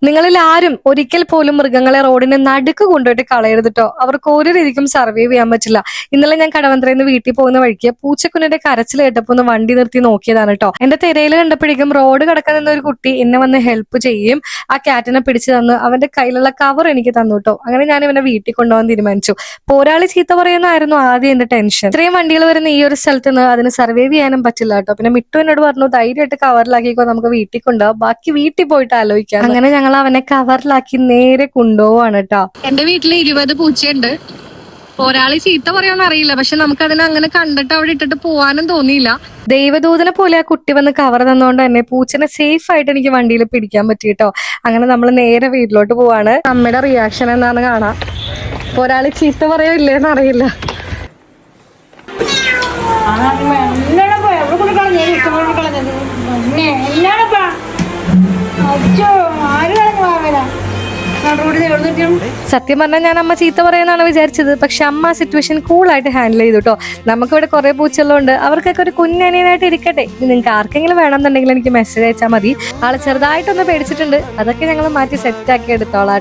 നിങ്ങളിൽ ആരും ഒരിക്കൽ പോലും മൃഗങ്ങളെ റോഡിന് നടുക്ക് കൊണ്ടുപോയിട്ട് കളയരുത്. അവർക്ക് ഒരു രീതിക്കും സർവൈവ് ചെയ്യാൻ പറ്റില്ല. ഇന്നലെ ഞാൻ കടവന്ത്രയിൽ നിന്ന് വീട്ടിൽ പോകുന്ന വഴിക്ക് പൂച്ചക്കുഞ്ഞിന്റെ കരച്ചിൽ കേട്ടപ്പോ ഒന്ന് വണ്ടി നിർത്തി നോക്കിയതാണ് എന്റെ തിരയിൽ കണ്ടപ്പോഴേക്കും റോഡ് കടക്കാൻ നിന്ന ഒരു കുട്ടി എന്നെ വന്ന് ഹെൽപ്പ് ചെയ്യും, ആ ക്യാറ്റിനെ പിടിച്ചു തന്ന് അവന്റെ കയ്യിലുള്ള കവർ എനിക്ക് തന്നു. അങ്ങനെ ഞാൻ ഇവനെ വീട്ടിൽ കൊണ്ടുപോകാൻ തീരുമാനിച്ചു. പോരാളി ചീത്ത പറയുന്നതായിരുന്നു ആദ്യം എന്റെ ടെൻഷൻ. ഇത്രയും വണ്ടികൾ വരുന്ന ഈ ഒരു സ്ഥലത്ത് നിന്ന് അതിന് സർവൈവ് ചെയ്യാനും പറ്റില്ല. പിന്നെ മിട്ടു എന്നോട് പറഞ്ഞു, ധൈര്യമായിട്ട് കവറിലാക്കിക്കോ, നമുക്ക് വീട്ടിൽ കൊണ്ടുപോകാം, ബാക്കി വീട്ടിൽ പോയിട്ട് ആലോചിക്കാം. അങ്ങനെ ഞങ്ങൾ അവനെ കവറിലാക്കി നേരെ കൊണ്ടുപോവാണ് എന്റെ വീട്ടിൽ 20 പൂച്ചയുണ്ട്. ഒരാളെ ചീത്ത പറയാന്ന് അറിയില്ല, പക്ഷെ നമുക്ക് അതിനെ അങ്ങനെ കണ്ടിട്ട് അവിടെ ഇട്ടിട്ട് പോവാനും തോന്നിയില്ല. ദൈവദൂതനെ പോലെ ആ കുട്ടി വന്ന് കവർ തന്നോണ്ട് തന്നെ പൂച്ചനെ സേഫ് ആയിട്ട് എനിക്ക് വണ്ടിയിൽ പിടിക്കാൻ പറ്റിട്ടോ. അങ്ങനെ നമ്മൾ നേരെ വീട്ടിലോട്ട് പോവാണ്. അമ്മയുടെ റിയാക്ഷൻ എന്താന്ന് കാണാം. ഒരാള് ചീത്ത പറയോ ഇല്ലേന്ന് അറിയില്ല. സത്യം പറഞ്ഞാൽ ഞാൻ അമ്മ ചീത്ത പറയുന്നതാണ് വിചാരിച്ചത്. പക്ഷെ അമ്മ സിറ്റുവേഷൻ കൂളായിട്ട് ഹാൻഡിൽ ചെയ്തു നമുക്കിവിടെ കുറെ പൂച്ചകളുണ്ട്, അവർക്കൊക്കെ ഒരു കുഞ്ഞനിയനായിട്ട് ഇരിക്കട്ടെ. നിങ്ങൾക്ക് ആർക്കെങ്കിലും വേണമെന്നുണ്ടെങ്കിൽ എനിക്ക് മെസ്സേജ് അയച്ചാൽ മതി. ആള് ചെറുതായിട്ടൊന്ന് പേടിച്ചിട്ടുണ്ട്, അതൊക്കെ ഞങ്ങൾ മാറ്റി സെറ്റ് ആക്കി എടുത്തോളാം